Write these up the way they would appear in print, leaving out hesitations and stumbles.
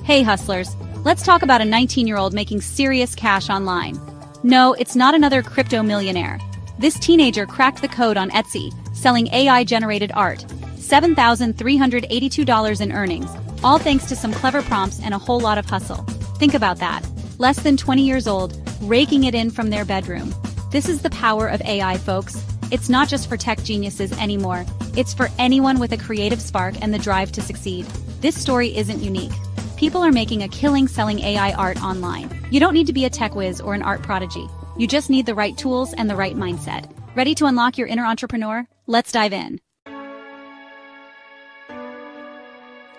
Hey hustlers, let's talk about a 19-year-old making serious cash online. No, it's not another crypto millionaire. This teenager cracked the code on Etsy, selling AI-generated art. $7,382 in earnings, all thanks to some clever prompts and a whole lot of hustle. Think about that. Less than 20 years old, raking it in from their bedroom. This is the power of AI, folks. It's not just for tech geniuses anymore. It's for anyone with a creative spark and the drive to succeed. This story isn't unique. People are making a killing selling AI art online. You don't need to be a tech whiz or an art prodigy. You just need the right tools and the right mindset. Ready to unlock your inner entrepreneur? Let's dive in.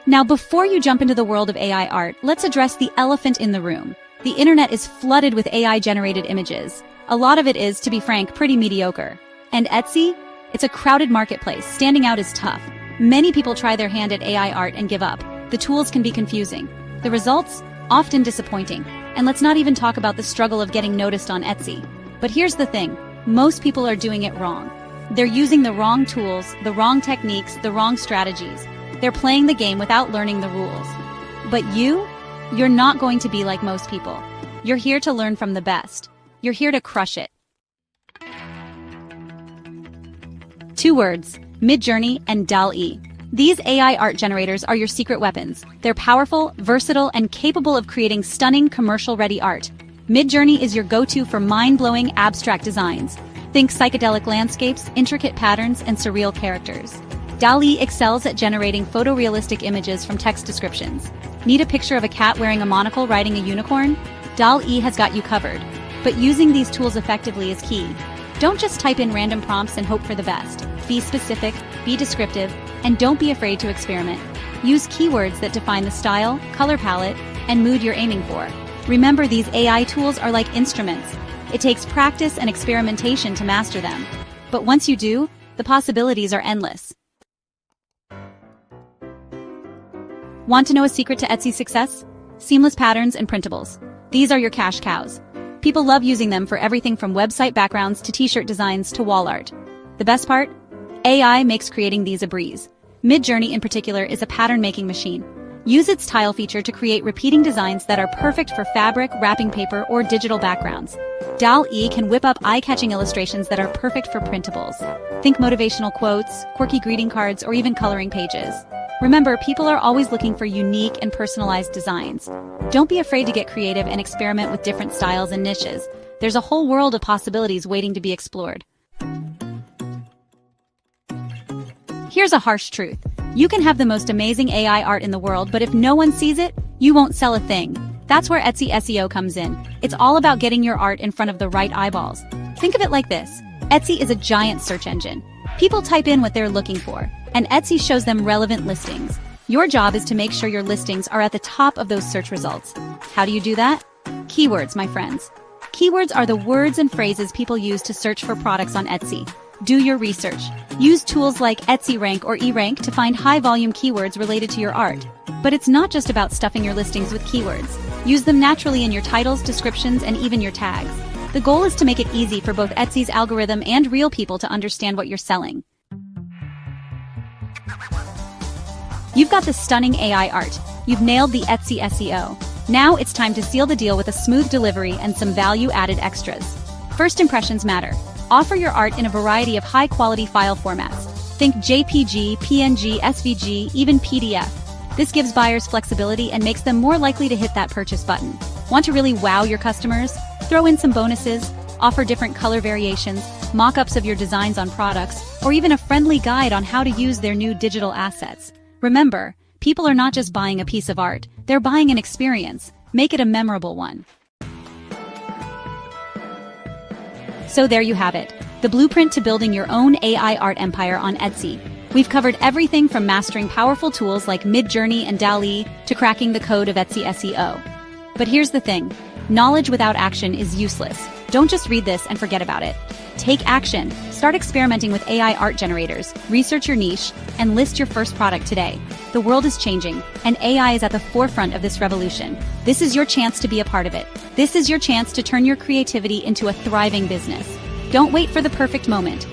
Now, before you jump into the world of AI art, let's address the elephant in the room. The internet is flooded with AI-generated images. A lot of it is, to be frank, pretty mediocre. And Etsy? It's a crowded marketplace. Standing out is tough. Many people try their hand at AI art and give up. The tools can be confusing. The results? Often disappointing. And let's not even talk about the struggle of getting noticed on Etsy. But here's the thing. Most people are doing it wrong. They're using the wrong tools, the wrong techniques, the wrong strategies. They're playing the game without learning the rules. But you're not going to be like most people. You're here to learn from the best. You're here to crush it. 2 words, MidJourney and dall.E. These AI art generators are your secret weapons. They're powerful, versatile, and capable of creating stunning commercial-ready art. MidJourney is your go-to for mind-blowing abstract designs. Think psychedelic landscapes, intricate patterns, and surreal characters. dall.E excels at generating photorealistic images from text descriptions. Need a picture of a cat wearing a monocle riding a unicorn? dall.E has got you covered. But using these tools effectively is key. Don't just type in random prompts and hope for the best. Be specific, be descriptive, and don't be afraid to experiment. Use keywords that define the style, color palette, and mood you're aiming for. Remember, these AI tools are like instruments. It takes practice and experimentation to master them. But once you do, the possibilities are endless. Want to know a secret to Etsy's success? Seamless patterns and printables. These are your cash cows. People love using them for everything from website backgrounds to t-shirt designs to wall art. The best part? AI makes creating these a breeze. MidJourney in particular is a pattern-making machine. Use its tile feature to create repeating designs that are perfect for fabric, wrapping paper, or digital backgrounds. dall.E can whip up eye-catching illustrations that are perfect for printables. Think motivational quotes, quirky greeting cards, or even coloring pages. Remember, people are always looking for unique and personalized designs. Don't be afraid to get creative and experiment with different styles and niches. There's a whole world of possibilities waiting to be explored. Here's a harsh truth. You can have the most amazing AI art in the world, but if no one sees it, you won't sell a thing. That's where Etsy SEO comes in. It's all about getting your art in front of the right eyeballs. Think of it like this. Etsy is a giant search engine. People type in what they're looking for, and Etsy shows them relevant listings. Your job is to make sure your listings are at the top of those search results. How do you do that? Keywords, my friends. Keywords are the words and phrases people use to search for products on Etsy. Do your research. Use tools like Etsy Rank or eRank to find high-volume keywords related to your art. But it's not just about stuffing your listings with keywords. Use them naturally in your titles, descriptions, and even your tags. The goal is to make it easy for both Etsy's algorithm and real people to understand what you're selling. You've got the stunning AI art. You've nailed the Etsy SEO. Now it's time to seal the deal with a smooth delivery and some value-added extras. First impressions matter. Offer your art in a variety of high-quality file formats. Think JPG, PNG, SVG, even PDF. This gives buyers flexibility and makes them more likely to hit that purchase button. Want to really wow your customers? Throw in some bonuses, offer different color variations, mock-ups of your designs on products, or even a friendly guide on how to use their new digital assets. Remember, people are not just buying a piece of art, they're buying an experience. Make it a memorable one. So there you have it, the blueprint to building your own AI art empire on Etsy. We've covered everything from mastering powerful tools like MidJourney and dall.E to cracking the code of Etsy SEO. But here's the thing, knowledge without action is useless. Don't just read this and forget about it. Take action. Start experimenting with AI art generators, research your niche, and list your first product today. The world is changing, and AI is at the forefront of this revolution. This is your chance to be a part of it. This is your chance to turn your creativity into a thriving business. Don't wait for the perfect moment.